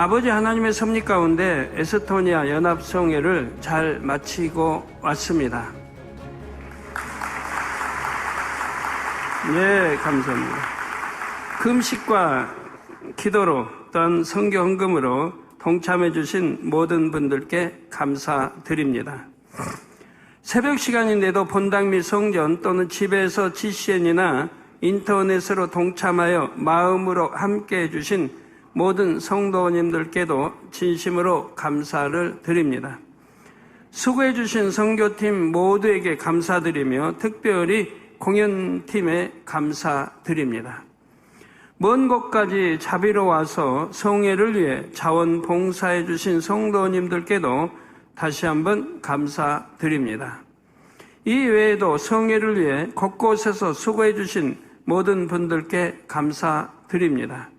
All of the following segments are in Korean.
아버지 하나님의 섭리 가운데 에스토니아 연합성회를 잘 마치고 왔습니다. 네, 감사합니다. 금식과 기도로 또한 선교 헌금으로 동참해 주신 모든 분들께 감사드립니다. 새벽 시간인데도 본당 및 성전 또는 집에서 GCN이나 인터넷으로 동참하여 마음으로 함께해 주신 모든 성도님들께도 진심으로 감사를 드립니다. 수고해 주신 선교팀 모두에게 감사드리며 특별히 공연팀에 감사드립니다. 먼 곳까지 자비로 와서 성회를 위해 자원봉사해 주신 성도님들께도 다시 한번 감사드립니다. 이 외에도 성회를 위해 곳곳에서 수고해 주신 모든 분들께 감사드립니다.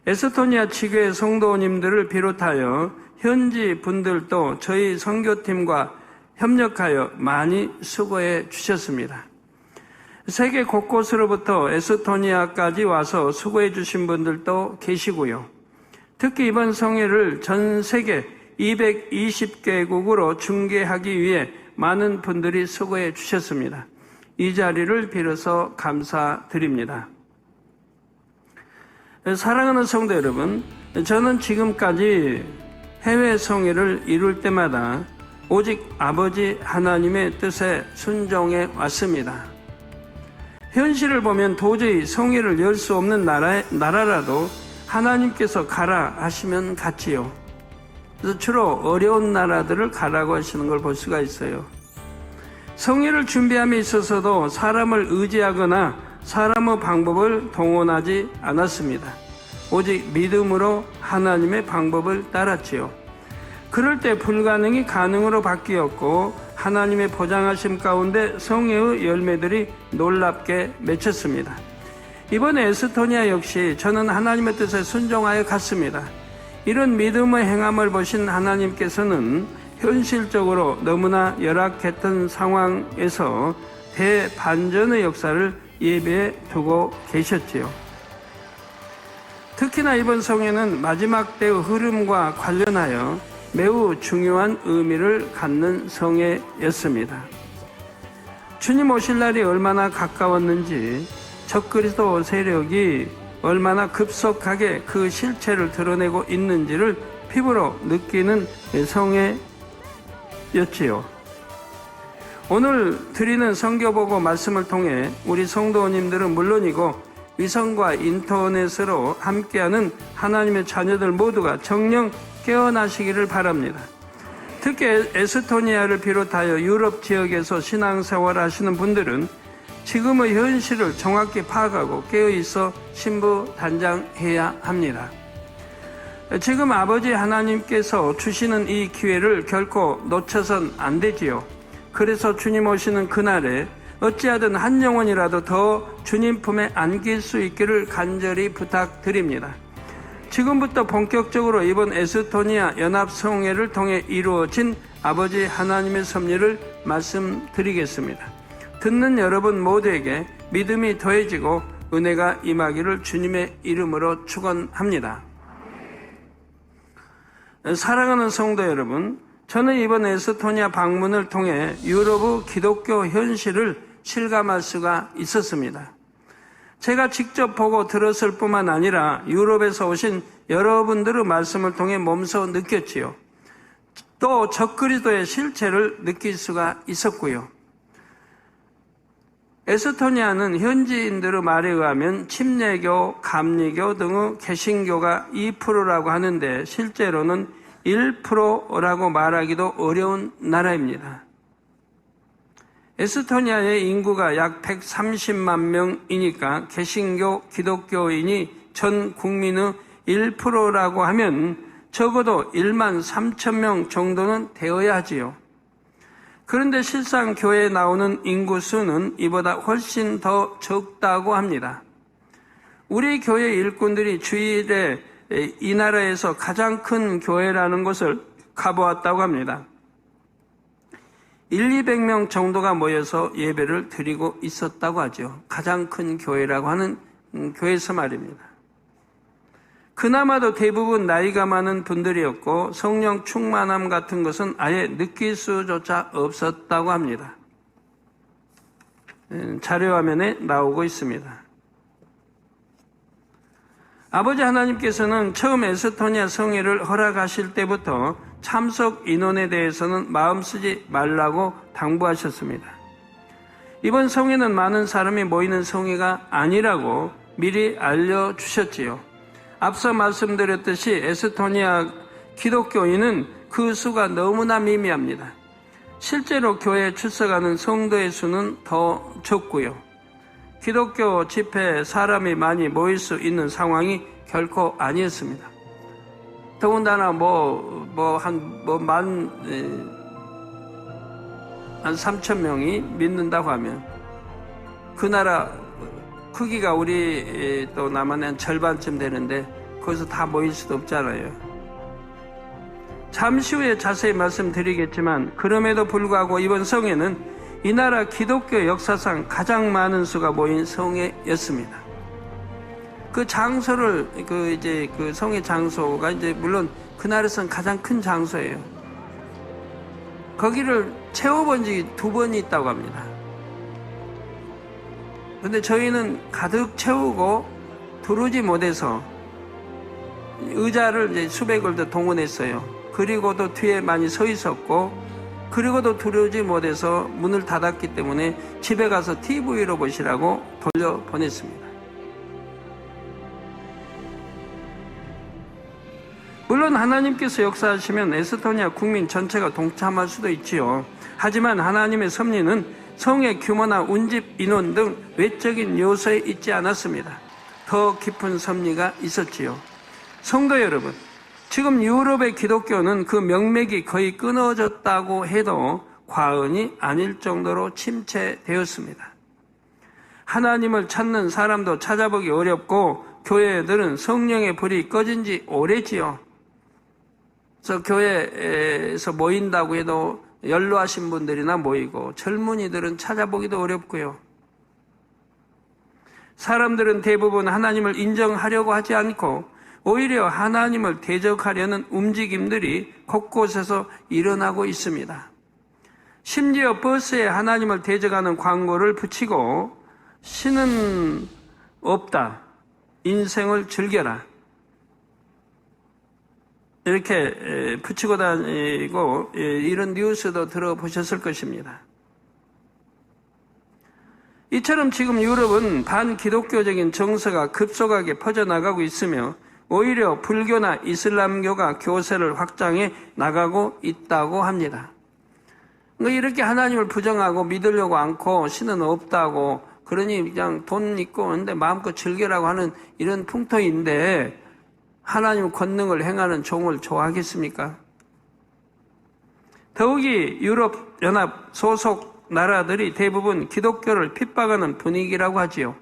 에스토니아 지교회 성도님들을 비롯하여 현지 분들도 저희 선교팀과 협력하여 많이 수고해 주셨습니다. 세계 곳곳으로부터 에스토니아까지 와서 수고해 주신 분들도 계시고요. 특히 이번 성회를 전 세계 220개국으로 중계하기 위해 많은 분들이 수고해 주셨습니다. 이 자리를 빌어서 감사드립니다. 사랑하는 성도 여러분, 저는 지금까지 해외 성회를 이룰 때마다 오직 아버지 하나님의 뜻에 순종해 왔습니다. 현실을 보면 도저히 성회를 열 수 없는 나라라도 하나님께서 가라 하시면 갔지요. 그래서 주로 어려운 나라들을 가라고 하시는 걸 볼 수가 있어요. 성회를 준비함에 있어서도 사람을 의지하거나 사람의 방법을 동원하지 않았습니다. 오직 믿음으로 하나님의 방법을 따랐지요. 그럴 때 불가능이 가능으로 바뀌었고 하나님의 보장하심 가운데 성회의 열매들이 놀랍게 맺혔습니다. 이번에 에스토니아 역시 저는 하나님의 뜻에 순종하여 갔습니다. 이런 믿음의 행함을 보신 하나님께서는 현실적으로 너무나 열악했던 상황에서 대반전의 역사를 예배에 두고 계셨지요. 특히나 이번 성회는 마지막 때의 흐름과 관련하여 매우 중요한 의미를 갖는 성회였습니다. 주님 오실 날이 얼마나 가까웠는지 적그리스도 세력이 얼마나 급속하게 그 실체를 드러내고 있는지를 피부로 느끼는 성회였지요. 오늘 드리는 선교보고 말씀을 통해 우리 성도님들은 물론이고 위성과 인터넷으로 함께하는 하나님의 자녀들 모두가 정녕 깨어나시기를 바랍니다. 특히 에스토니아를 비롯하여 유럽 지역에서 신앙생활을 하시는 분들은 지금의 현실을 정확히 파악하고 깨어있어 신부단장해야 합니다. 지금 아버지 하나님께서 주시는 이 기회를 결코 놓쳐선 안 되지요. 그래서 주님 오시는 그날에 어찌하든 한 영혼이라도 더 주님 품에 안길 수 있기를 간절히 부탁드립니다. 지금부터 본격적으로 이번 에스토니아 연합성회를 통해 이루어진 아버지 하나님의 섭리를 말씀드리겠습니다. 듣는 여러분 모두에게 믿음이 더해지고 은혜가 임하기를 주님의 이름으로 축원합니다. 사랑하는 성도 여러분, 저는 이번 에스토니아 방문을 통해 유럽의 기독교 현실을 실감할 수가 있었습니다. 제가 직접 보고 들었을 뿐만 아니라 유럽에서 오신 여러분들의 말씀을 통해 몸소 느꼈지요. 또 적그리스도의 실체를 느낄 수가 있었고요. 에스토니아는 현지인들의 말에 의하면 침례교, 감리교 등의 개신교가 2%라고 하는데 실제로는 1%라고 말하기도 어려운 나라입니다. 에스토니아의 인구가 약 130만 명이니까 개신교, 기독교인이 전 국민의 1%라고 하면 적어도 1만 3천 명 정도는 되어야 하지요. 그런데 실상 교회에 나오는 인구 수는 이보다 훨씬 더 적다고 합니다. 우리 교회 일꾼들이 주일에 이 나라에서 가장 큰 교회라는 곳을 가보았다고 합니다. 200명 정도가 모여서 예배를 드리고 있었다고 하죠. 가장 큰 교회라고 하는 교회에서 말입니다. 그나마도 대부분 나이가 많은 분들이었고 성령 충만함 같은 것은 아예 느낄 수조차 없었다고 합니다. 자료화면에 나오고 있습니다. 아버지 하나님께서는 처음 에스토니아 성회를 허락하실 때부터 참석 인원에 대해서는 마음 쓰지 말라고 당부하셨습니다. 이번 성회는 많은 사람이 모이는 성회가 아니라고 미리 알려주셨지요. 앞서 말씀드렸듯이 에스토니아 기독교인은 그 수가 너무나 미미합니다. 실제로 교회에 출석하는 성도의 수는 더 적고요. 기독교 집회에 사람이 많이 모일 수 있는 상황이 결코 아니었습니다. 더군다나 한 3,000명이 믿는다고 하면 그 나라 크기가 우리 또 남한의 한 절반쯤 되는데 거기서 다 모일 수도 없잖아요. 잠시 후에 자세히 말씀드리겠지만 그럼에도 불구하고 이번 성회는 이 나라 기독교 역사상 가장 많은 수가 모인 성회였습니다. 그 장소를 그 성회 장소가 물론 그날에선 가장 큰 장소예요. 거기를 채워본 적이 2번이 있다고 합니다. 근데 저희는 가득 채우고 들어오지 못해서 의자를 이제 수백을 더 동원했어요. 그리고도 뒤에 많이 서 있었고, 그리고도 들어오지 못해서 문을 닫았기 때문에 집에 가서 TV로 보시라고 돌려보냈습니다. 물론 하나님께서 역사하시면 에스토니아 국민 전체가 동참할 수도 있지요. 하지만 하나님의 섭리는 성의 규모나 운집 인원 등 외적인 요소에 있지 않았습니다. 더 깊은 섭리가 있었지요. 성도 여러분, 지금 유럽의 기독교는 그 명맥이 거의 끊어졌다고 해도 과언이 아닐 정도로 침체되었습니다. 하나님을 찾는 사람도 찾아보기 어렵고 교회들은 성령의 불이 꺼진 지 오래지요. 그래서 교회에서 모인다고 해도 연로하신 분들이나 모이고 젊은이들은 찾아보기도 어렵고요. 사람들은 대부분 하나님을 인정하려고 하지 않고 오히려 하나님을 대적하려는 움직임들이 곳곳에서 일어나고 있습니다. 심지어 버스에 하나님을 대적하는 광고를 붙이고 신은 없다, 인생을 즐겨라 이렇게 붙이고 다니고 이런 뉴스도 들어보셨을 것입니다. 이처럼 지금 유럽은 반기독교적인 정서가 급속하게 퍼져나가고 있으며 오히려 불교나 이슬람교가 교세를 확장해 나가고 있다고 합니다. 이렇게 하나님을 부정하고 믿으려고 않고 신은 없다고 그러니 그냥 돈 있고 근데 마음껏 즐기라고 하는 이런 풍토인데 하나님 권능을 행하는 종을 좋아하겠습니까? 더욱이 유럽연합 소속 나라들이 대부분 기독교를 핍박하는 분위기라고 하지요.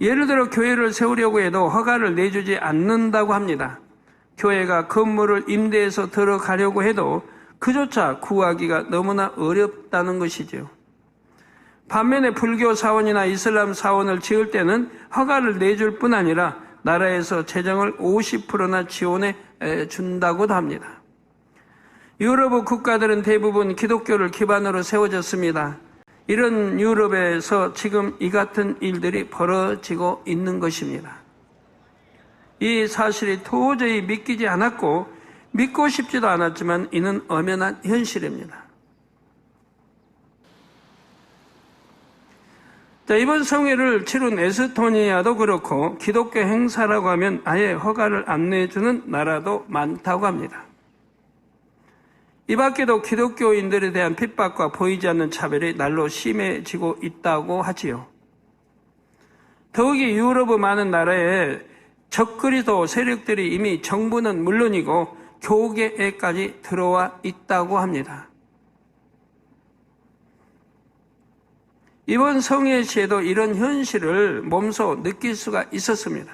예를 들어 교회를 세우려고 해도 허가를 내주지 않는다고 합니다. 교회가 건물을 임대해서 들어가려고 해도 그조차 구하기가 너무나 어렵다는 것이지요. 반면에 불교 사원이나 이슬람 사원을 지을 때는 허가를 내줄 뿐 아니라 나라에서 재정을 50%나 지원해 준다고도 합니다. 유럽 국가들은 대부분 기독교를 기반으로 세워졌습니다. 이런 유럽에서 지금 이 같은 일들이 벌어지고 있는 것입니다. 이 사실이 도저히 믿기지 않았고 믿고 싶지도 않았지만 이는 엄연한 현실입니다. 자, 이번 성회를 치룬 에스토니아도 그렇고 기독교 행사라고 하면 아예 허가를 안 내주는 나라도 많다고 합니다. 이 밖에도 기독교인들에 대한 핍박과 보이지 않는 차별이 날로 심해지고 있다고 하지요. 더욱이 유럽의 많은 나라에 적그리스도 세력들이 이미 정부는 물론이고 교계에까지 들어와 있다고 합니다. 이번 성회 시에도 이런 현실을 몸소 느낄 수가 있었습니다.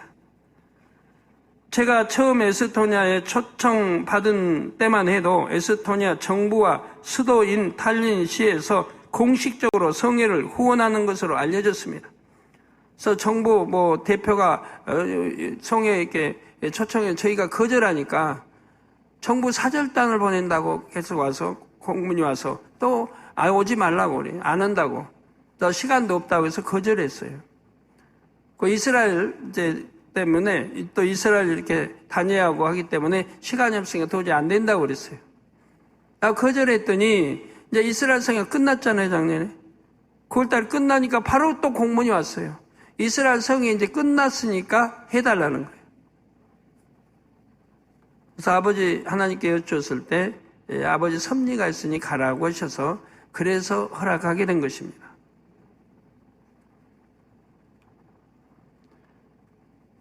제가 처음 에스토니아에 초청받은 때만 해도 에스토니아 정부와 수도인 탈린시에서 공식적으로 성회를 후원하는 것으로 알려졌습니다. 그래서 정부 대표가 성회에 이렇게 초청해 저희가 거절하니까 정부 사절단을 보낸다고 계속 와서 공문이 와서 또 오지 말라고 그래. 안 한다고. 또 시간도 없다고 해서 거절했어요. 그 이스라엘 때문에 또 이스라엘 이렇게 다녀야하고 하기 때문에 시간이 없으니까 도저히 안 된다고 그랬어요. 거절했더니 이제 이스라엘 성회가 끝났잖아요, 작년에. 9월달 끝나니까 바로 또 공문이 왔어요. 이스라엘 성회 이제 끝났으니까 해달라는 거예요. 그래서 아버지 하나님께 여쭈었을 때 아버지 섭리가 있으니 가라고 하셔서 그래서 허락하게 된 것입니다.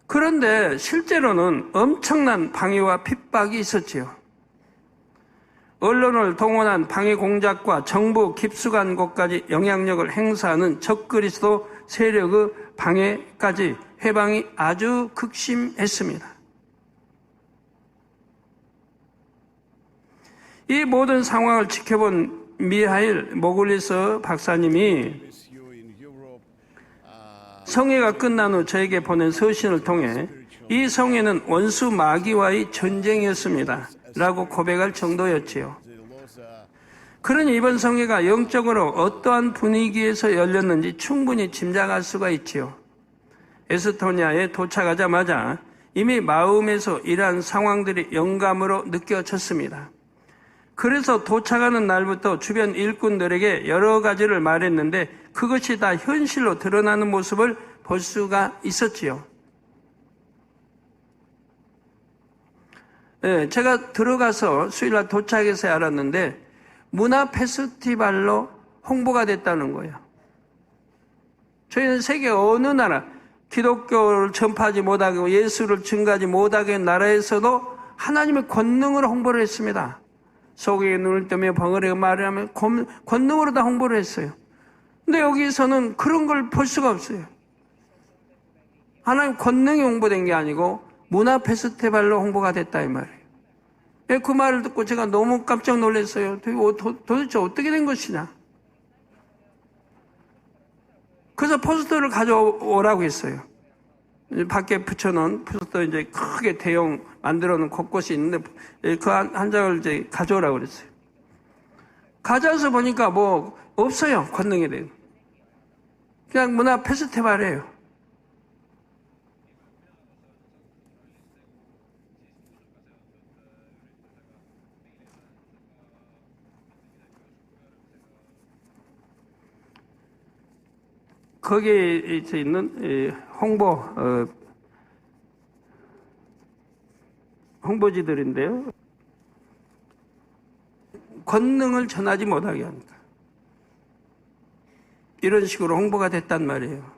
그런데 실제로는 엄청난 방해와 핍박이 있었지요. 언론을 동원한 방해 공작과 정부 깊숙한 곳까지 영향력을 행사하는 적그리스도 세력의 방해까지 해방이 아주 극심했습니다. 이 모든 상황을 지켜본 미하일 모글리스 박사님이 성회가 끝난 후 저에게 보낸 서신을 통해 이 성회는 원수 마귀와의 전쟁이었습니다 라고 고백할 정도였지요. 그러니 이번 성회가 영적으로 어떠한 분위기에서 열렸는지 충분히 짐작할 수가 있지요. 에스토니아에 도착하자마자 이미 마음에서 이러한 상황들이 영감으로 느껴졌습니다. 그래서 도착하는 날부터 주변 일꾼들에게 여러 가지를 말했는데 그것이 다 현실로 드러나는 모습을 볼 수가 있었지요. 네, 제가 들어가서 수요일날 도착해서 알았는데 문화 페스티벌로 홍보가 됐다는 거예요. 저희는 세계 어느 나라, 기독교를 전파하지 못하고 예수를 증거하지 못하게 나라에서도 하나님의 권능으로 홍보를 했습니다. 소경의 눈을 뜨며 벙어리가 말을 하며 권능으로 다 홍보를 했어요. 근데 여기서는 그런 걸 볼 수가 없어요. 하나님 권능이 홍보된 게 아니고 문화 페스티벌로 홍보가 됐다 이 말이에요. 그 말을 듣고 제가 너무 깜짝 놀랐어요. 도대체 어떻게 된 것이냐. 그래서 포스터를 가져오라고 했어요. 밖에 붙여놓은 포스터 이제 크게 대형 만들어 놓은 곳곳이 있는데 그 한 장을 이제 가져오라고 그랬어요. 가져와서 보니까 뭐 없어요. 권능에 대해. 그냥 문화 페스티벌이에요. 거기에 있는 홍보지들인데요. 권능을 전하지 못하게 합니다. 이런 식으로 홍보가 됐단 말이에요.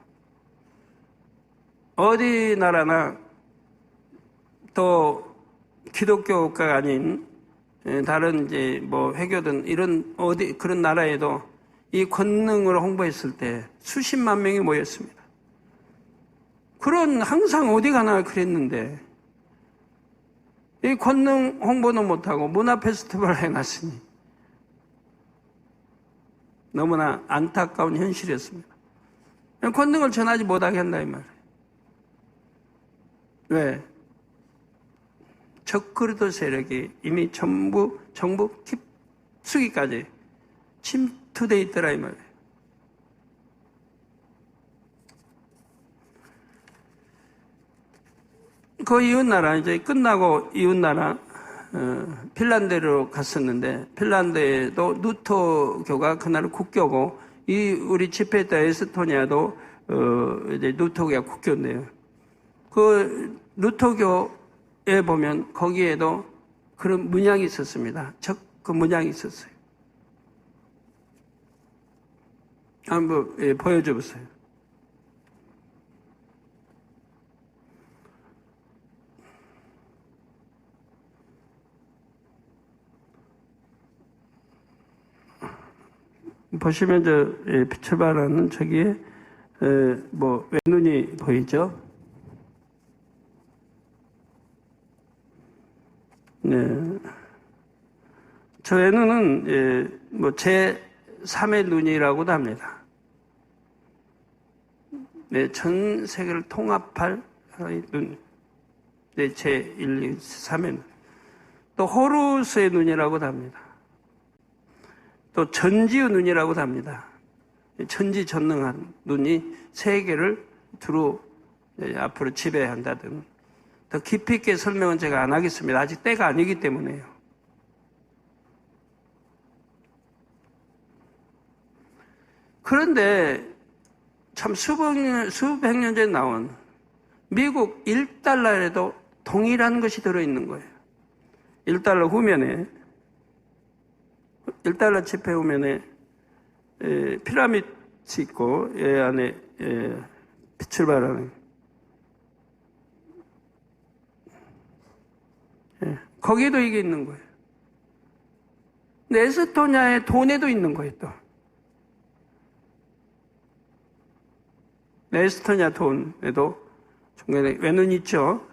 어디 나라나 또 기독교가 아닌 다른 이제 뭐 회교든 이런 그런 나라에도 이 권능을 홍보했을 때 수십만 명이 모였습니다. 항상 어디 가나 그랬는데 이 권능 홍보는 못하고 문화 페스티벌을 해놨으니 너무나 안타까운 현실이었습니다. 권능을 전하지 못하게 한다 이 말이에요. 왜? 적그리스도 세력이 이미 정부 깊숙이까지 침투돼 있더라 이 말이에요. 그 이웃나라 이제 끝나고 이웃나라 핀란드로 갔었는데 핀란드에도 루터교가 그날 국교고 우리 집회했던 에스토니아도 이제 루터교가 국교인데요. 그 루터교에 보면 거기에도 그런 문양이 있었습니다. 그 문양이 있었어요. 한번 보여줘 보세요. 보시면 출발하는 저기에 왼눈이 보이죠? 네. 저 왼눈은 제3의 눈이라고도 합니다. 네, 전 세계를 통합할 눈. 제1, 2, 3의 눈. 또 호루스의 눈이라고도 합니다. 또 전지의 눈이라고도 합니다. 천지전능한 눈이 세계를 두루 앞으로 지배한다든. 더 깊이 있게 설명은 제가 안 하겠습니다. 아직 때가 아니기 때문에요. 그런데 참 수백 년 전에 나온 미국 1달러에도 동일한 것이 들어있는 거예요. 1달러 후면에, 1달러 지폐 후면에 피라미드 있고, 이 안에 빛을 발하는, 거기에도 이게 있는 거예요. 근데 에스토니아의 돈에도 있는 거예요, 또. 에스토니아 돈에도 중간에 외눈이 있죠.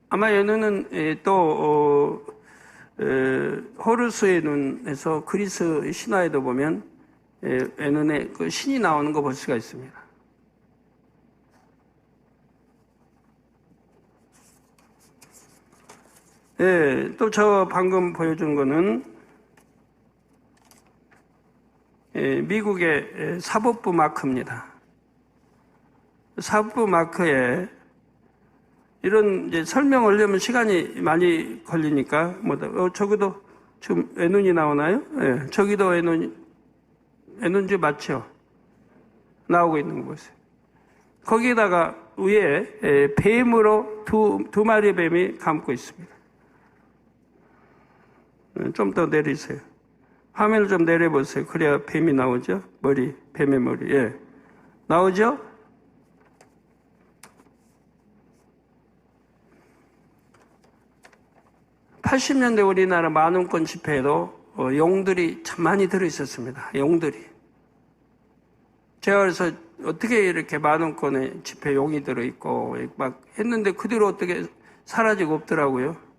아마 외눈은 또 호루스의 눈에서 그리스 신화에도 보면 외눈에 그 신이 나오는 거 볼 수가 있습니다. 또 저 방금 보여준 거는 미국의 사법부 마크입니다. 사법부 마크에 이런 이제 설명을 하려면 시간이 많이 걸리니까 저기도 지금 외눈이 나오나요? 네, 저기도 외눈지 맞죠? 나오고 있는 거 보세요. 거기에다가 위에 뱀으로 두 마리 뱀이 감고 있습니다. 좀 더 내리세요. 화면을 좀 내려보세요. 그래야 뱀이 나오죠? 머리, 뱀의 머리. 예. 나오죠? (80년대) 우리나라 만원권 지폐에도 용들이 참 많이 들어있었습니다. 용들이. 제가 그래서 어떻게 이렇게 만원권의 지폐 용이 들어있고 막 했는데 그대로 어떻게 사라지고 없더라고요.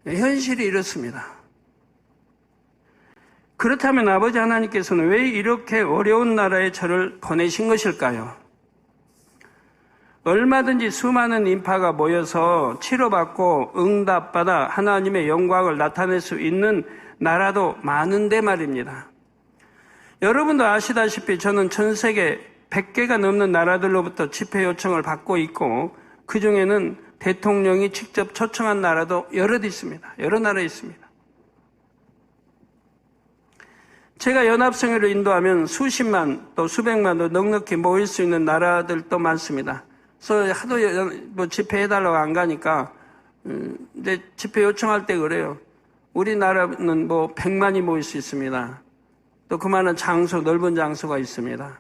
현실이 이렇습니다. 그렇다면 아버지 하나님께서는 왜 이렇게 어려운 나라에 저를 보내신 것일까요? 얼마든지 수많은 인파가 모여서 치료받고 응답받아 하나님의 영광을 나타낼 수 있는 나라도 많은데 말입니다. 여러분도 아시다시피 저는 전 세계 100개가 넘는 나라들로부터 집회 요청을 받고 있고 그 중에는 대통령이 직접 초청한 나라도 여럿 있습니다. 여러 나라에 있습니다. 제가 연합성회를 인도하면 수십만 또 수백만도 넉넉히 모일 수 있는 나라들도 많습니다. 그래서 하도 집회해달라고 안 가니까 이제 집회 요청할 때 그래요. 우리나라는 100만이 모일 수 있습니다. 또 그만한 장소, 넓은 장소가 있습니다.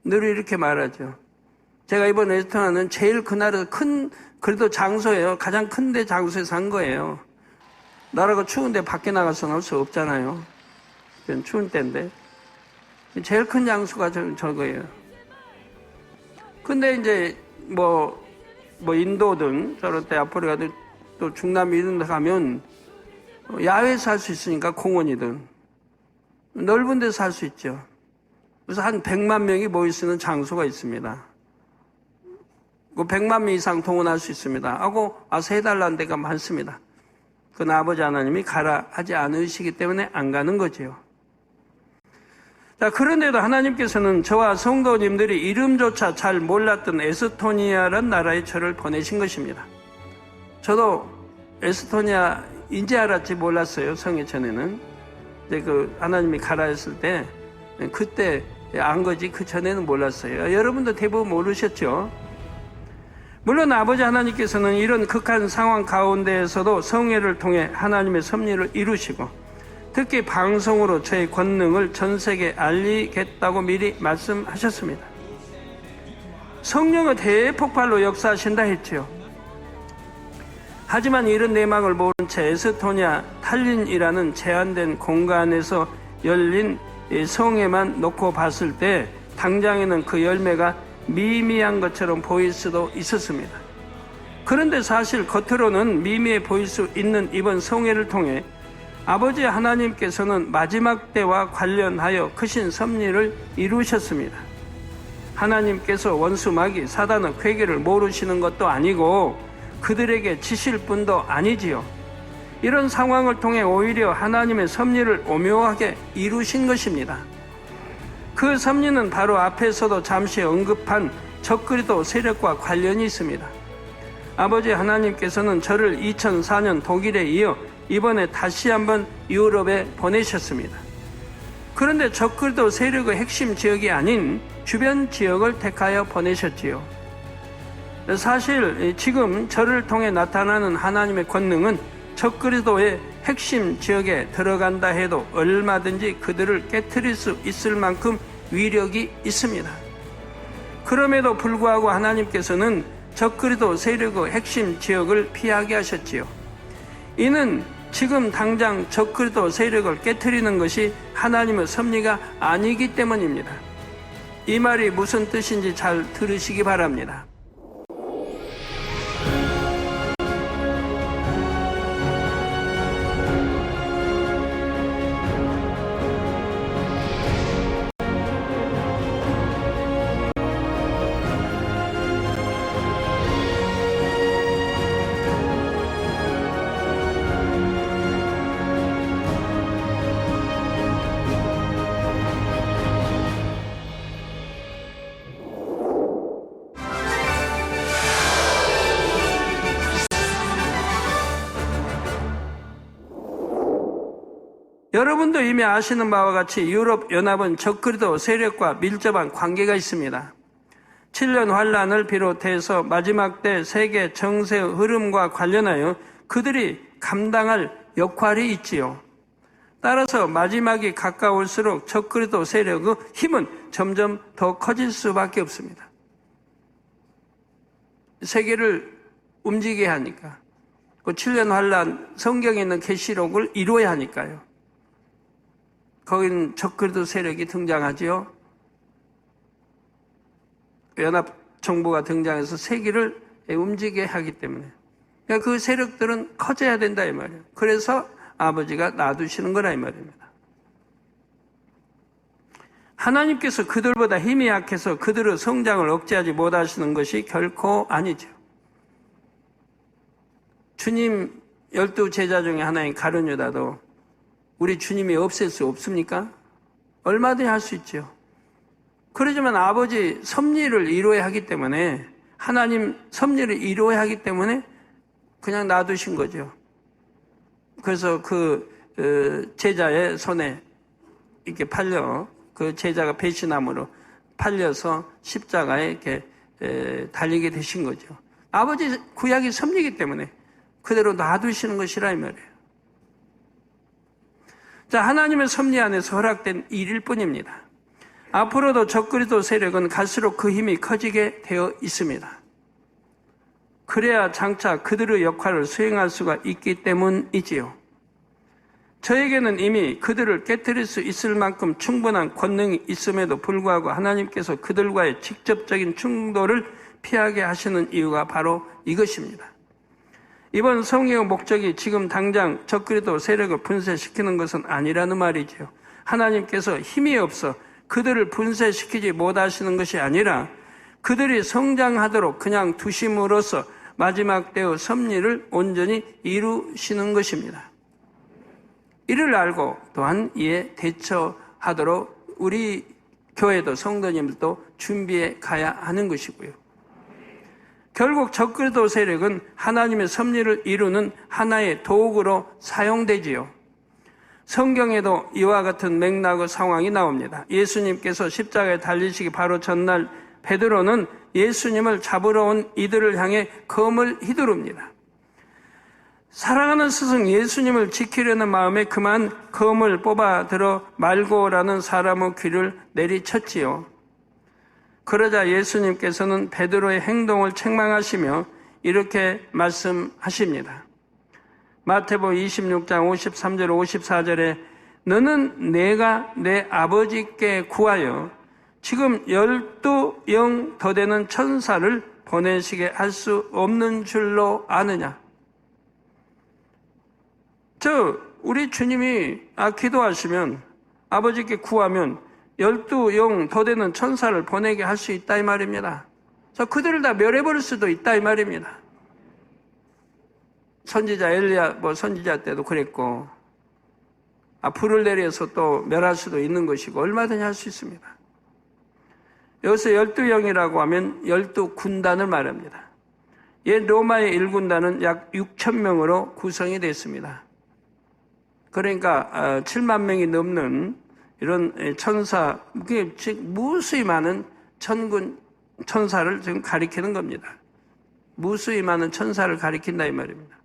늘 이렇게 말하죠. 제가 이번 에스토니아는 제일 그날에서 그래도 장소예요. 가장 큰데 장소에서 한 거예요. 나라가 추운데 밖에 나가서 나올 수 없잖아요. 추운 때인데. 제일 큰 장소가 저거예요. 근데 이제 인도든 저런 때 아프리카 또 중남미 이런 데 가면 야외에서 할 수 있으니까 공원이든 넓은 데서 할 수 있죠. 그래서 한 100만 명이 모일 수 있는 장소가 있습니다. 그 100만 명 이상 동원할 수 있습니다. 하고 와서 해달라는 데가 많습니다. 그건 아버지 하나님이 가라 하지 않으시기 때문에 안 가는 거죠. 자, 그런데도 하나님께서는 저와 성도님들이 이름조차 잘 몰랐던 에스토니아라는 나라에 저를 보내신 것입니다. 저도 에스토니아 이제 알았지 몰랐어요. 성회 전에는. 이제 하나님이 가라 했을 때 그때 안 거지 그 전에는 몰랐어요. 여러분도 대부분 모르셨죠? 물론 아버지 하나님께서는 이런 극한 상황 가운데에서도 성회를 통해 하나님의 섭리를 이루시고 특히 방송으로 저의 권능을 전 세계에 알리겠다고 미리 말씀하셨습니다. 성령의 대폭발로 역사하신다 했죠. 하지만 이런 내막을 모른 채 에스토니아 탈린이라는 제한된 공간에서 열린 성회만 놓고 봤을 때 당장에는 그 열매가 미미한 것처럼 보일 수도 있었습니다. 그런데 사실 겉으로는 미미해 보일 수 있는 이번 성회를 통해 아버지 하나님께서는 마지막 때와 관련하여 크신 섭리를 이루셨습니다. 하나님께서 원수 마귀 사단의 괴계를 모르시는 것도 아니고 그들에게 지실 분도 아니지요. 이런 상황을 통해 오히려 하나님의 섭리를 오묘하게 이루신 것입니다. 그 섭리는 바로 앞에서도 잠시 언급한 적그리도 세력과 관련이 있습니다. 아버지 하나님께서는 저를 2004년 독일에 이어 이번에 다시 한번 유럽에 보내셨습니다. 그런데 적그리도 세력의 핵심 지역이 아닌 주변 지역을 택하여 보내셨지요. 사실 지금 저를 통해 나타나는 하나님의 권능은 적그리도의 핵심 지역에 들어간다 해도 얼마든지 그들을 깨트릴 수 있을 만큼 위력이 있습니다. 그럼에도 불구하고 하나님께서는 적그리도 세력의 핵심 지역을 피하게 하셨지요. 이는 지금 당장 적그리도 세력을 깨트리는 것이 하나님의 섭리가 아니기 때문입니다. 이 말이 무슨 뜻인지 잘 들으시기 바랍니다. 여러분도 이미 아시는 바와 같이 유럽연합은 적그리도 세력과 밀접한 관계가 있습니다. 7년 환란을 비롯해서 마지막 때 세계 정세의 흐름과 관련하여 그들이 감당할 역할이 있지요. 따라서 마지막이 가까울수록 적그리도 세력의 힘은 점점 더 커질 수밖에 없습니다. 세계를 움직여야 하니까. 그 7년 환란, 성경에 있는 계시록을 이루어야 하니까요. 거기는 적그리도 세력이 등장하지요. 연합정부가 등장해서 세계를 움직여야 하기 때문에. 그러니까 그 세력들은 커져야 된다 이 말이에요. 그래서 아버지가 놔두시는 거라 이 말입니다. 하나님께서 그들보다 힘이 약해서 그들의 성장을 억제하지 못하시는 것이 결코 아니죠. 주님 12제자 중에 하나인 가룟 유다도 우리 주님이 없앨 수 없습니까? 얼마든지 할 수 있죠. 그러지만 아버지 섭리를 이루어야 하기 때문에, 하나님 섭리를 이루어야 하기 때문에 그냥 놔두신 거죠. 그래서 그 제자의 손에 이렇게 팔려, 그 제자가 배신함으로 팔려서 십자가에 이렇게 달리게 되신 거죠. 아버지 구약이 섭리이기 때문에 그대로 놔두시는 것이라 이 말이에요. 자, 하나님의 섭리 안에서 허락된 일일 뿐입니다. 앞으로도 적그리도 세력은 갈수록 그 힘이 커지게 되어 있습니다. 그래야 장차 그들의 역할을 수행할 수가 있기 때문이지요. 저에게는 이미 그들을 깨뜨릴 수 있을 만큼 충분한 권능이 있음에도 불구하고 하나님께서 그들과의 직접적인 충돌을 피하게 하시는 이유가 바로 이것입니다. 이번 성경의 목적이 지금 당장 적그리도 세력을 분쇄시키는 것은 아니라는 말이죠. 하나님께서 힘이 없어 그들을 분쇄시키지 못하시는 것이 아니라 그들이 성장하도록 그냥 두심으로써 마지막 때의 섭리를 온전히 이루시는 것입니다. 이를 알고 또한 이에 대처하도록 우리 교회도 성도님들도 준비해 가야 하는 것이고요. 결국 적그리도 세력은 하나님의 섭리를 이루는 하나의 도구로 사용되지요. 성경에도 이와 같은 맥락의 상황이 나옵니다. 예수님께서 십자가에 달리시기 바로 전날 베드로는 예수님을 잡으러 온 이들을 향해 검을 휘두릅니다. 사랑하는 스승 예수님을 지키려는 마음에 그만 검을 뽑아 들어 말고라는 사람의 귀를 내리쳤지요. 그러자 예수님께서는 베드로의 행동을 책망하시며 이렇게 말씀하십니다. 마태복음 26장 53절 54절에 너는 내가 내 아버지께 구하여 지금 12영 더 되는 천사를 보내시게 할 수 없는 줄로 아느냐. 우리 주님이 기도하시면, 아버지께 구하면 12영 더 되는 천사를 보내게 할 수 있다 이 말입니다. 그래서 그들을 다 멸해버릴 수도 있다 이 말입니다. 선지자 엘리야 선지자 때도 그랬고, 불을 내려서 또 멸할 수도 있는 것이고 얼마든지 할 수 있습니다. 여기서 12영이라고 하면 12군단을 말합니다. 옛 로마의 1군단은 약 6,000명으로 구성이 됐습니다. 그러니까 7만 명이 넘는 이런 천사, 즉 무수히 많은 천군 천사를 지금 가리키는 겁니다. 무수히 많은 천사를 가리킨다 이 말입니다.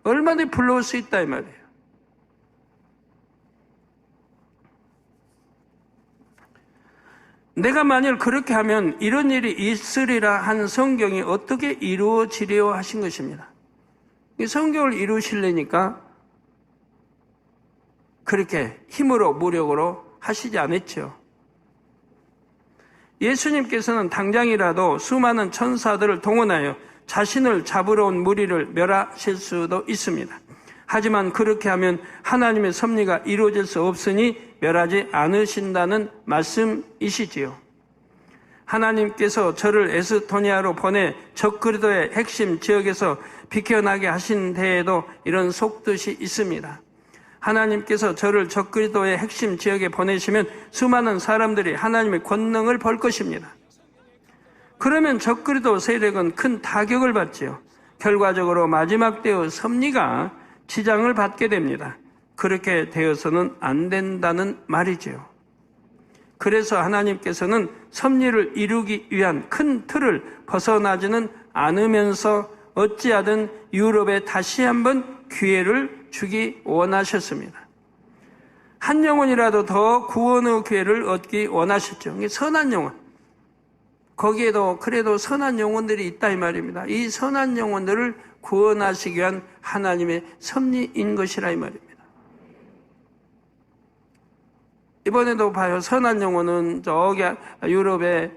얼마든지 불러올 수 있다 이 말이에요. 내가 만일 그렇게 하면 이런 일이 있으리라 한 성경이 어떻게 이루어지려 하신 것입니다. 이 성경을 이루시려니까 그렇게 힘으로 무력으로 하시지 않았죠. 예수님께서는 당장이라도 수많은 천사들을 동원하여 자신을 잡으러 온 무리를 멸하실 수도 있습니다. 하지만 그렇게 하면 하나님의 섭리가 이루어질 수 없으니 멸하지 않으신다는 말씀이시지요. 하나님께서 저를 에스토니아로 보내 적그리스도의 핵심 지역에서 비켜나게 하신 데에도 이런 속뜻이 있습니다. 하나님께서 저를 적그리스도의 핵심 지역에 보내시면 수많은 사람들이 하나님의 권능을 볼 것입니다. 그러면 적그리스도 세력은 큰 타격을 받지요. 결과적으로 마지막 때의 섭리가 지장을 받게 됩니다. 그렇게 되어서는 안 된다는 말이지요. 그래서 하나님께서는 섭리를 이루기 위한 큰 틀을 벗어나지는 않으면서 어찌하든 유럽에 다시 한번 기회를 주기 원하셨습니다. 한 영혼이라도 더 구원의 기회를 얻기 원하셨죠. 이게 선한 영혼. 거기에도 그래도 선한 영혼들이 있다 이 말입니다. 이 선한 영혼들을 구원하시기 위한 하나님의 섭리인 것이라 이 말입니다. 이번에도 봐요. 선한 영혼은 저기 유럽의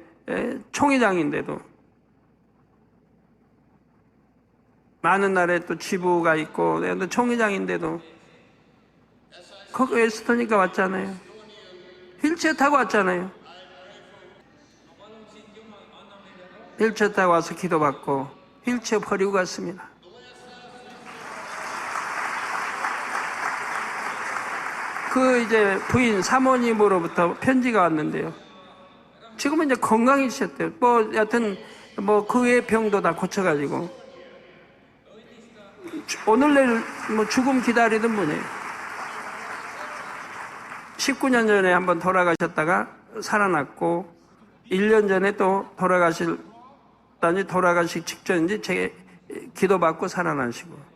총회장인데도 많은 나라에 또 지부가 있고 총회장인데도 거기 에스토니까 왔잖아요. 휠체어 타고 왔잖아요. 휠체어 타고 와서 기도받고 휠체어 버리고 갔습니다. 이제 부인 사모님으로부터 편지가 왔는데요. 지금은 이제 건강해지셨대요. 여하튼 그 외의 병도 다 고쳐가지고 오늘 내일 죽음 기다리던 분이에요. 19년 전에 한번 돌아가셨다가 살아났고 1년 전에 또 돌아가시기 직전인지 제 기도받고 살아나시고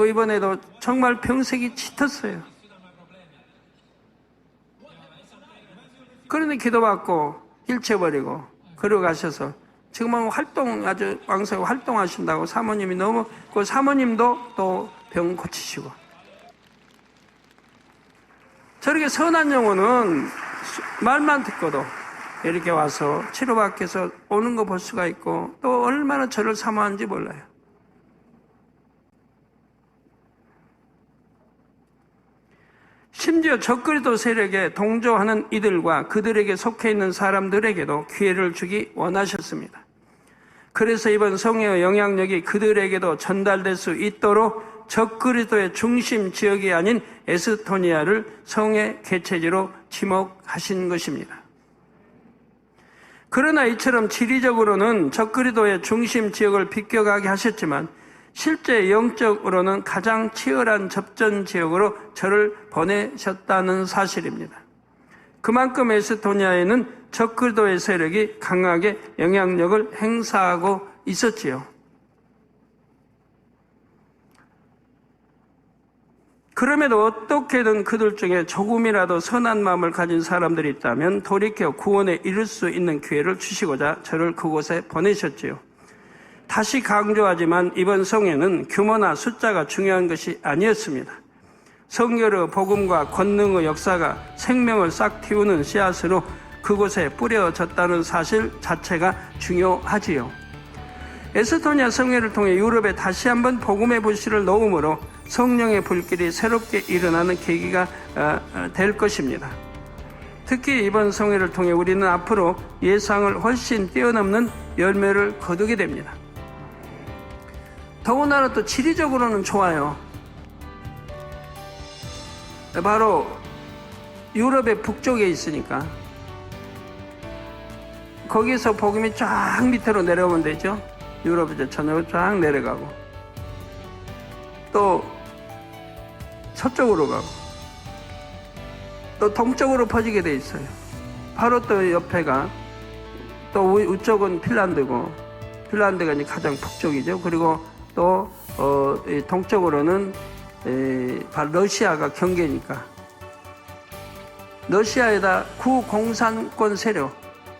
이번에도 정말 병색이 짙었어요. 그런데 기도받고 일체버리고 그러고 가셔서 지금은 아주 왕성하게 활동하신다고 사모님이 너무, 그 사모님도 또 병 고치시고. 저렇게 선한 영혼은 말만 듣고도 이렇게 와서 치료받기 위해서 오는 거 볼 수가 있고 또 얼마나 저를 사모하는지 몰라요. 심지어 적그리스도 세력에 동조하는 이들과 그들에게 속해 있는 사람들에게도 기회를 주기 원하셨습니다. 그래서 이번 성회의 영향력이 그들에게도 전달될 수 있도록 적그리스도의 중심 지역이 아닌 에스토니아를 성회 개최지로 지목하신 것입니다. 그러나 이처럼 지리적으로는 적그리스도의 중심 지역을 비껴가게 하셨지만 실제 영적으로는 가장 치열한 접전 지역으로 저를 보내셨다는 사실입니다. 그만큼 에스토니아에는 적그리스도의 세력이 강하게 영향력을 행사하고 있었지요. 그럼에도 어떻게든 그들 중에 조금이라도 선한 마음을 가진 사람들이 있다면 돌이켜 구원에 이를 수 있는 기회를 주시고자 저를 그곳에 보내셨지요. 다시 강조하지만 이번 성회는 규모나 숫자가 중요한 것이 아니었습니다. 성결의 복음과 권능의 역사가 생명을 싹 틔우는 씨앗으로 그곳에 뿌려졌다는 사실 자체가 중요하지요. 에스토니아 성회를 통해 유럽에 다시 한번 복음의 불씨를 놓음으로 성령의 불길이 새롭게 일어나는 계기가 될 것입니다. 특히 이번 성회를 통해 우리는 앞으로 예상을 훨씬 뛰어넘는 열매를 거두게 됩니다. 더군다나 또 지리적으로는 좋아요. 바로 유럽의 북쪽에 있으니까 거기서 복음이 쫙 밑으로 내려오면 되죠. 유럽에서 전역으로 쫙 내려가고 또 서쪽으로 가고 또 동쪽으로 퍼지게 돼 있어요. 바로 또 옆에가 또 우쪽은 핀란드고, 핀란드가 이제 가장 북쪽이죠. 그리고 또 동쪽으로는 바로 러시아가 경계니까 러시아에다 구공산권 세력,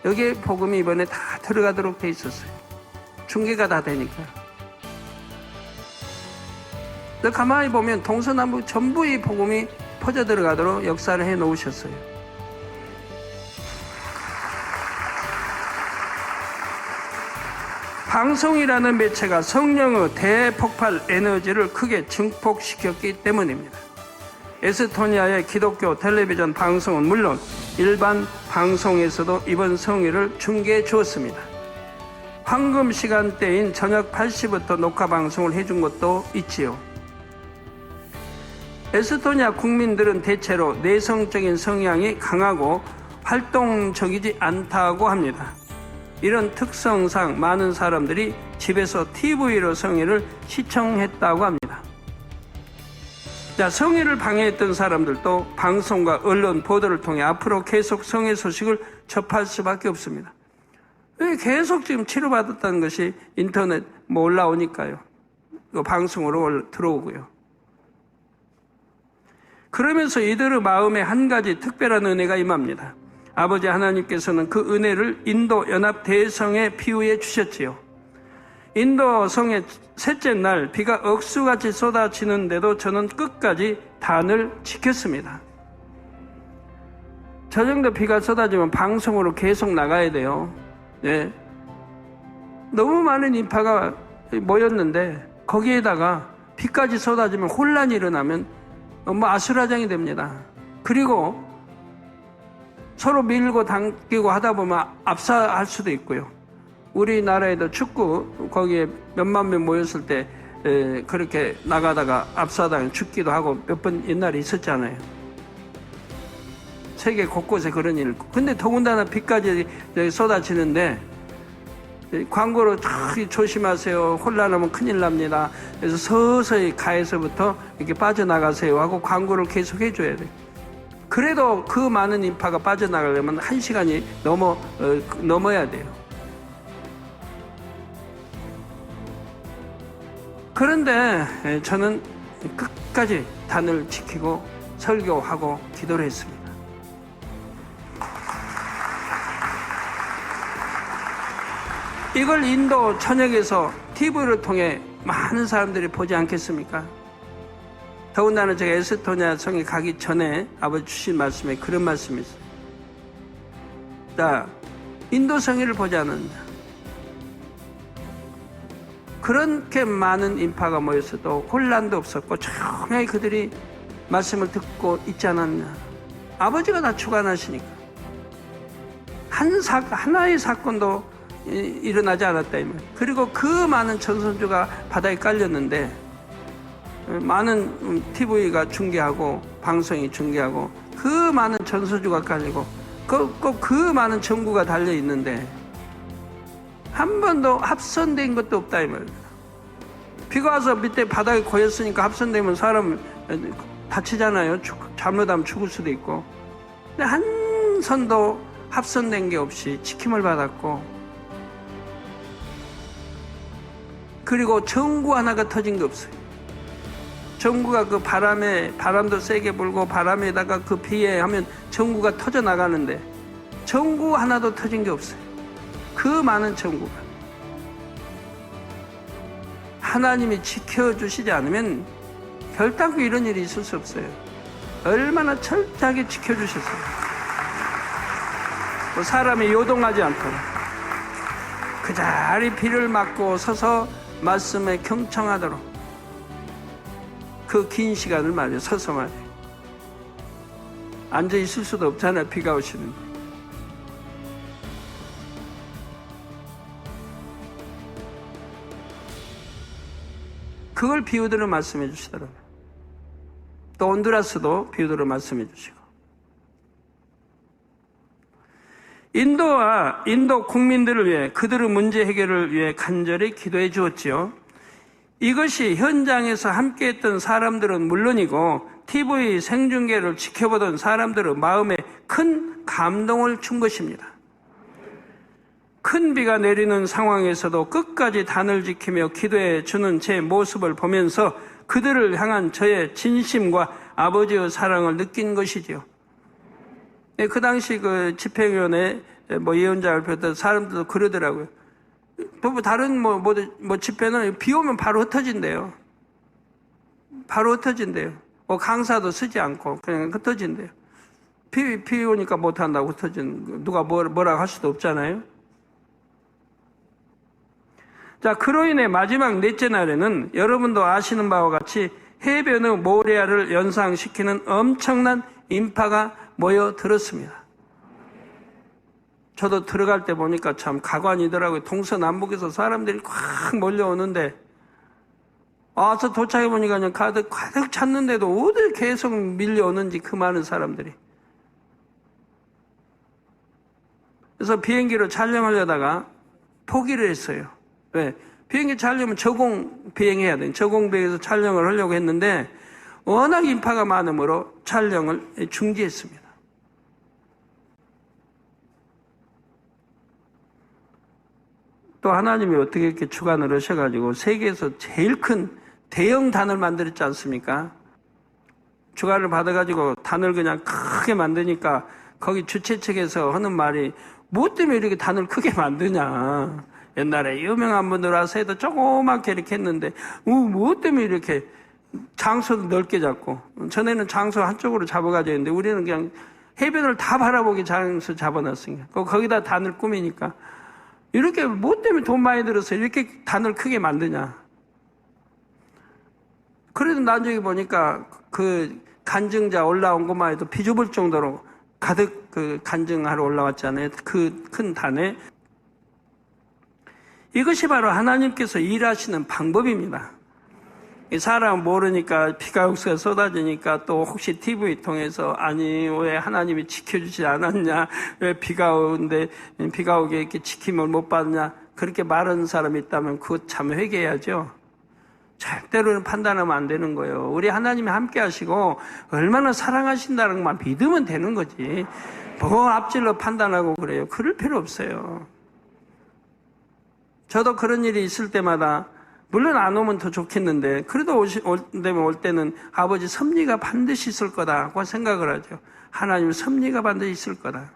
여기에 복음이 이번에 다 들어가도록 돼 있었어요. 중계가 다 되니까. 가만히 보면 동서남북 전부 이 복음이 퍼져 들어가도록 역사를 해 놓으셨어요. 방송이라는 매체가 성령의 대폭발 에너지를 크게 증폭시켰기 때문입니다. 에스토니아의 기독교 텔레비전 방송은 물론 일반 방송에서도 이번 성회를 중계해 주었습니다. 황금 시간대인 저녁 8시부터 녹화 방송을 해준 것도 있지요. 에스토니아 국민들은 대체로 내성적인 성향이 강하고 활동적이지 않다고 합니다. 이런 특성상 많은 사람들이 집에서 TV로 성회를 시청했다고 합니다. 자, 성회를 방해했던 사람들도 방송과 언론 보도를 통해 앞으로 계속 성회 소식을 접할 수밖에 없습니다. 계속 지금 치료받았다는 것이 인터넷 올라오니까요. 방송으로 들어오고요. 그러면서 이들의 마음에 한 가지 특별한 은혜가 임합니다. 아버지 하나님께서는 그 은혜를 인도 연합 대성에 피우해 주셨지요. 인도 성의 셋째 날 비가 억수같이 쏟아지는데도 저는 끝까지 단을 지켰습니다. 저 정도 비가 쏟아지면 방송으로 계속 나가야 돼요. 네. 너무 많은 인파가 모였는데 거기에다가 비까지 쏟아지면 혼란이 일어나면 아수라장이 됩니다. 그리고 서로 밀고 당기고 하다 보면 압사할 수도 있고요. 우리나라에도 축구 거기에 몇만 명 모였을 때 그렇게 나가다가 압사당 죽기도 하고 몇 번 옛날에 있었잖아요. 세계 곳곳에 그런 일. 근데 더군다나 비까지 쏟아지는데 광고로 조심하세요. 혼란하면 큰일 납니다. 그래서 서서히 가에서부터 이렇게 빠져나가세요 하고 광고를 계속 해줘야 돼요. 그래도 그 많은 인파가 빠져나가려면 1시간이 넘어야 돼요. 그런데 저는 끝까지 단을 지키고 설교하고 기도를 했습니다. 이걸 인도 천역에서 TV를 통해 많은 사람들이 보지 않겠습니까? 더군다나 제가 에스토니아 성에 가기 전에 아버지 주신 말씀에 그런 말씀이 있어요. 자, 인도 성회를 보지 않는다. 그렇게 많은 인파가 모였어도 혼란도 없었고 조용히 그들이 말씀을 듣고 있지 않았냐. 아버지가 다 주관하시니까. 하나의 사건도 일어나지 않았다. 그리고 그 많은 전선주가 바다에 깔렸는데 많은 TV가 중계하고 방송이 중계하고 그 많은 전선주가 깔리고 꼭 그 많은 전구가 달려있는데 한 번도 합선된 것도 없다 이 말입니다. 비가 와서 밑에 바닥에 고였으니까 합선되면 사람 다치잖아요. 잘못하면 죽을 수도 있고. 근데 한 선도 합선된 게 없이 지킴을 받았고, 그리고 전구 하나가 터진 게 없어요. 전구가 그 바람도 세게 불고 바람에다가 그 비에 하면 전구가 터져 나가는데 전구 하나도 터진 게 없어요. 그 많은 전구가. 하나님이 지켜주시지 않으면 결단코 이런 일이 있을 수 없어요. 얼마나 철저하게 지켜주셨어요. 또 사람이 요동하지 않도록 그 자리 비를 맞고 서서 말씀에 경청하도록 그 긴 시간을 말이에요. 서서 말이에요. 앉아 있을 수도 없잖아요. 비가 오시는데. 그걸 비유대로 말씀해 주시더라고요. 또 온두라스도 비유대로 말씀해 주시고. 인도와 인도 국민들을 위해 그들의 문제 해결을 위해 간절히 기도해 주었지요. 이것이 현장에서 함께했던 사람들은 물론이고 TV 생중계를 지켜보던 사람들의 마음에 큰 감동을 준 것입니다. 큰 비가 내리는 상황에서도 끝까지 단을 지키며 기도해 주는 제 모습을 보면서 그들을 향한 저의 진심과 아버지의 사랑을 느낀 것이지요. 그 당시 그 집행위원회 예언자를 비롯해서 사람들도 그러더라고요. 다른 집회는 비 오면 바로 흩어진대요. 바로 흩어진대요. 강사도 쓰지 않고 그냥 흩어진대요. 비 오니까 못한다고 흩어진, 누가 뭐라고 할 수도 없잖아요. 자, 그로 인해 마지막 넷째 날에는 여러분도 아시는 바와 같이 해변의 모래알을 연상시키는 엄청난 인파가 모여들었습니다. 저도 들어갈 때 보니까 참 가관이더라고요. 동서남북에서 사람들이 꽉 몰려오는데, 와서 도착해 보니까 그냥 가득 찼는데도 어딜 계속 밀려오는지 그 많은 사람들이. 그래서 비행기로 촬영하려다가 포기를 했어요. 왜? 비행기 촬영하면 저공 비행해야 돼요. 저공 비행에서 촬영을 하려고 했는데 워낙 인파가 많으므로 촬영을 중지했습니다. 또 하나님이 어떻게 이렇게 주관을 하셔가지고 세계에서 제일 큰 대형 단을 만들었지 않습니까? 주관을 받아가지고 단을 그냥 크게 만드니까 거기 주최 측에서 하는 말이 뭐 때문에 이렇게 단을 크게 만드냐. 옛날에 유명한 분들 와서 해도 조그맣게 이렇게 했는데 뭐 때문에 이렇게 장소도 넓게 잡고, 전에는 장소 한쪽으로 잡아가지고 했는데 우리는 그냥 해변을 다 바라보게 장소 잡아놨으니까 거기다 단을 꾸미니까 이렇게 뭐 때문에 돈 많이 들어서 이렇게 단을 크게 만드냐. 그래도 나중에 보니까 그 간증자 올라온 것만 해도 비좁을 정도로 가득 그 간증하러 올라왔잖아요. 그 큰 단에. 이것이 바로 하나님께서 일하시는 방법입니다. 사람 모르니까 비가 혹시가 쏟아지니까 또 혹시 TV 통해서 아니 왜 하나님이 지켜주지 않았냐, 왜 비가 오는데 비가 오게 이렇게 지킴을 못 받냐, 그렇게 말하는 사람이 있다면 그거 참 회개해야죠. 절대로는 판단하면 안 되는 거예요. 우리 하나님이 함께 하시고 얼마나 사랑하신다는 것만 믿으면 되는 거지. 뭐 앞질러 판단하고 그래요. 그럴 필요 없어요. 저도 그런 일이 있을 때마다 물론 안 오면 더 좋겠는데 그래도 올 때는 아버지 섭리가 반드시 있을 거다고 생각을 하죠. 하나님 섭리가 반드시 있을 거다.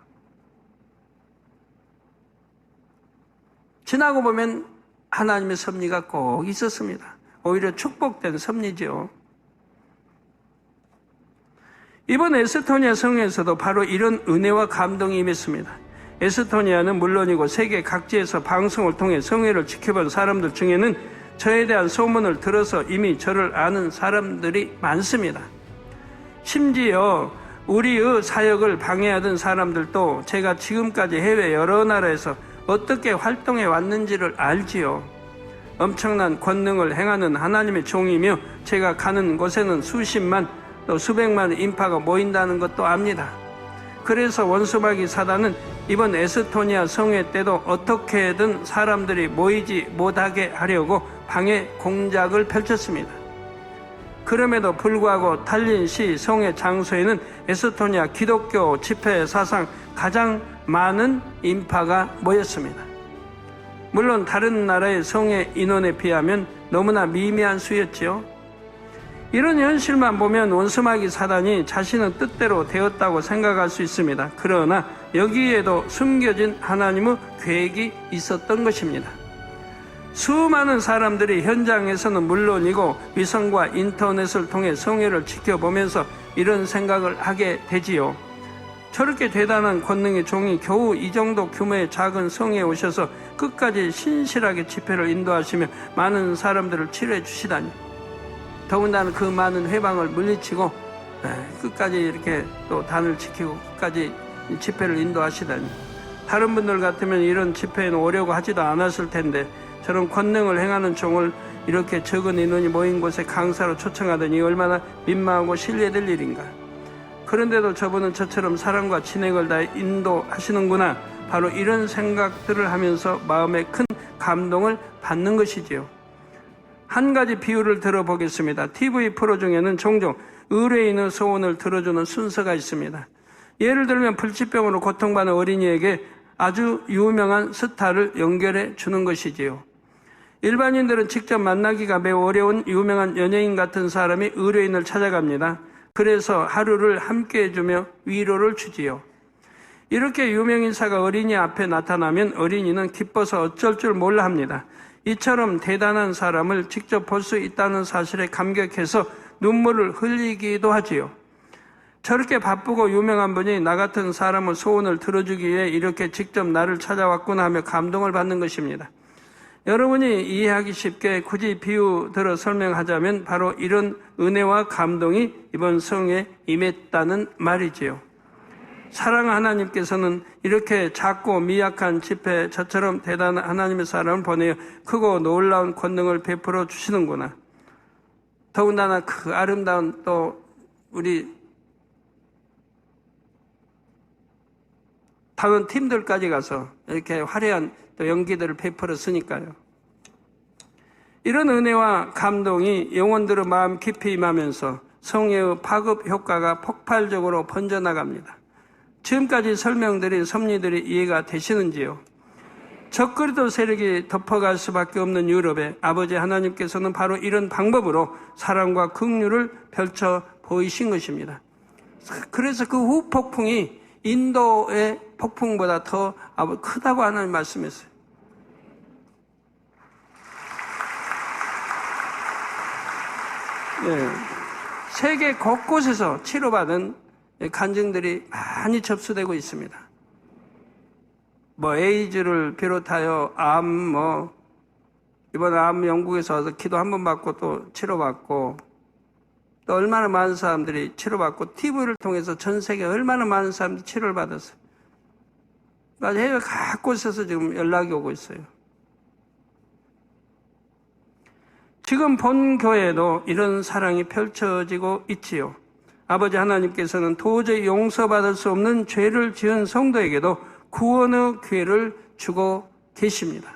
지나고 보면 하나님의 섭리가 꼭 있었습니다. 오히려 축복된 섭리죠. 이번 에스토니아 성에서도 바로 이런 은혜와 감동이 임했습니다. 에스토니아는 물론이고 세계 각지에서 방송을 통해 성회를 지켜본 사람들 중에는 저에 대한 소문을 들어서 이미 저를 아는 사람들이 많습니다. 심지어 우리의 사역을 방해하던 사람들도 제가 지금까지 해외 여러 나라에서 어떻게 활동해 왔는지를 알지요. 엄청난 권능을 행하는 하나님의 종이며 제가 가는 곳에는 수십만 또 수백만 인파가 모인다는 것도 압니다. 그래서 원수마귀 사단은 이번 에스토니아 성회 때도 어떻게든 사람들이 모이지 못하게 하려고 방해 공작을 펼쳤습니다. 그럼에도 불구하고 탈린시 성회 장소에는 에스토니아 기독교 집회 사상 가장 많은 인파가 모였습니다. 물론 다른 나라의 성회 인원에 비하면 너무나 미미한 수였지요. 이런 현실만 보면 원수마귀 사단이 자신의 뜻대로 되었다고 생각할 수 있습니다. 그러나 여기에도 숨겨진 하나님의 계획이 있었던 것입니다. 수많은 사람들이 현장에서는 물론이고 위성과 인터넷을 통해 성회를 지켜보면서 이런 생각을 하게 되지요. 저렇게 대단한 권능의 종이 겨우 이 정도 규모의 작은 성회에 오셔서 끝까지 신실하게 집회를 인도하시며 많은 사람들을 치료해 주시다니. 더군다나 그 많은 회방을 물리치고 끝까지 이렇게 또 단을 지키고 끝까지 집회를 인도하시다니, 다른 분들 같으면 이런 집회에는 오려고 하지도 않았을 텐데 저런 권능을 행하는 종을 이렇게 적은 인원이 모인 곳에 강사로 초청하더니 얼마나 민망하고 신뢰될 일인가. 그런데도 저분은 저처럼 사랑과 진액을 다해 인도하시는구나, 바로 이런 생각들을 하면서 마음에 큰 감동을 받는 것이지요. 한 가지 비유를 들어보겠습니다. TV 프로 중에는 종종 의뢰인의 소원을 들어주는 순서가 있습니다. 예를 들면 불치병으로 고통받는 어린이에게 아주 유명한 스타를 연결해 주는 것이지요. 일반인들은 직접 만나기가 매우 어려운 유명한 연예인 같은 사람이 의뢰인을 찾아갑니다. 그래서 하루를 함께 해주며 위로를 주지요. 이렇게 유명인사가 어린이 앞에 나타나면 어린이는 기뻐서 어쩔 줄 몰라 합니다. 이처럼 대단한 사람을 직접 볼 수 있다는 사실에 감격해서 눈물을 흘리기도 하지요. 저렇게 바쁘고 유명한 분이 나 같은 사람의 소원을 들어주기 위해 이렇게 직접 나를 찾아왔구나 하며 감동을 받는 것입니다. 여러분이 이해하기 쉽게 굳이 비유 들어 설명하자면 바로 이런 은혜와 감동이 이번 성에 임했다는 말이지요. 사랑하는 하나님께서는 이렇게 작고 미약한 집회에 저처럼 대단한 하나님의 사람을 보내어 크고 놀라운 권능을 베풀어 주시는구나. 더군다나 그 아름다운 또 우리 다른 팀들까지 가서 이렇게 화려한 또 연기들을 베풀었으니까요. 이런 은혜와 감동이 영혼들의 마음 깊이 임하면서 성회의 파급 효과가 폭발적으로 번져나갑니다. 지금까지 설명드린 섭리들이 이해가 되시는지요? 적그리도 세력이 덮어갈 수밖에 없는 유럽에 아버지 하나님께서는 바로 이런 방법으로 사랑과 긍휼을 펼쳐 보이신 것입니다. 그래서 그 후폭풍이 인도의 폭풍보다 더 크다고 하나님 말씀했어요. 네. 세계 곳곳에서 치료받은 간증들이 많이 접수되고 있습니다. 에이즈를 비롯하여 암, 이번에 암 영국에서 와서 기도 한 번 받고 또 치료받고, 또 얼마나 많은 사람들이 치료받고, TV를 통해서 전 세계 얼마나 많은 사람들이 치료를 받았어요. 해외 각 곳에서 지금 연락이 오고 있어요. 지금 본 교회에도 이런 사랑이 펼쳐지고 있지요. 아버지 하나님께서는 도저히 용서받을 수 없는 죄를 지은 성도에게도 구원의 기회를 주고 계십니다.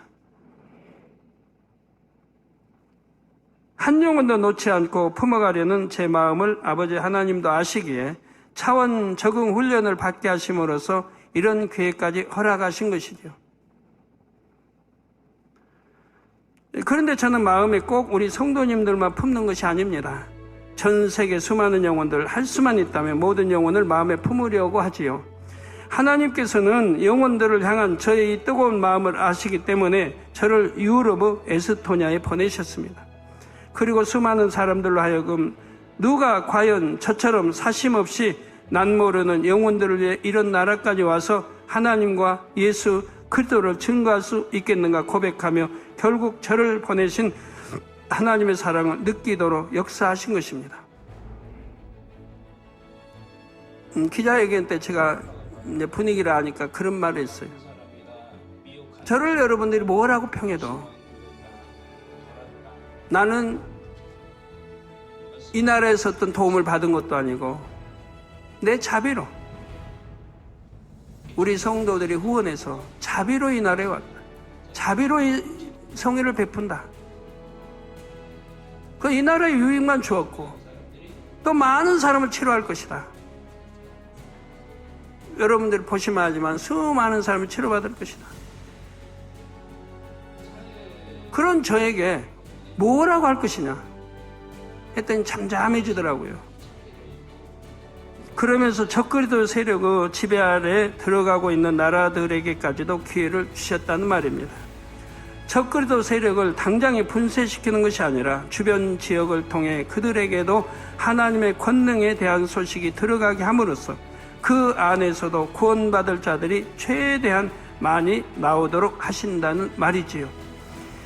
한 영혼도 놓지 않고 품어가려는 제 마음을 아버지 하나님도 아시기에 차원 적응 훈련을 받게 하심으로써 이런 기회까지 허락하신 것이죠. 그런데 저는 마음에 꼭 우리 성도님들만 품는 것이 아닙니다. 전 세계 수많은 영혼들, 할 수만 있다면 모든 영혼을 마음에 품으려고 하지요. 하나님께서는 영혼들을 향한 저의 이 뜨거운 마음을 아시기 때문에 저를 유럽의 에스토니아에 보내셨습니다. 그리고 수많은 사람들로 하여금 누가 과연 저처럼 사심없이 난 모르는 영혼들을 위해 이런 나라까지 와서 하나님과 예수 그리스도를 증거할 수 있겠는가 고백하며 결국 저를 보내신 하나님의 사랑을 느끼도록 역사하신 것입니다. 기자회견 때 제가 이제 분위기를 아니까 그런 말을 했어요. 저를 여러분들이 뭐라고 평해도 나는 이 나라에서 어떤 도움을 받은 것도 아니고 내 자비로 우리 성도들이 후원해서 자비로 이 나라에 왔다. 자비로 이 성의를 베푼다. 그 이 나라에 유익만 주었고 또 많은 사람을 치료할 것이다. 여러분들이 보시면 알지만 수많은 사람이 치료받을 것이다. 그런 저에게 뭐라고 할 것이냐 했더니 잠잠해지더라고요. 그러면서 적그리도 세력의 지배 아래 들어가고 있는 나라들에게까지도 기회를 주셨다는 말입니다. 적그리도 세력을 당장에 분쇄시키는 것이 아니라 주변 지역을 통해 그들에게도 하나님의 권능에 대한 소식이 들어가게 함으로써 그 안에서도 구원받을 자들이 최대한 많이 나오도록 하신다는 말이지요.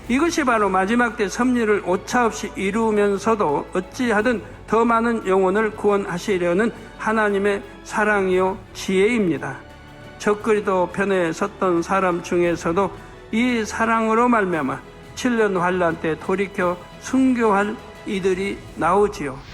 이것이 바로 마지막 때 섭리를 오차없이 이루면서도 어찌하든 더 많은 영혼을 구원하시려는 하나님의 사랑이요 지혜입니다. 적그리도 편에 섰던 사람 중에서도 이 사랑으로 말미암아 7년 환란 때 돌이켜 순교할 이들이 나오지요.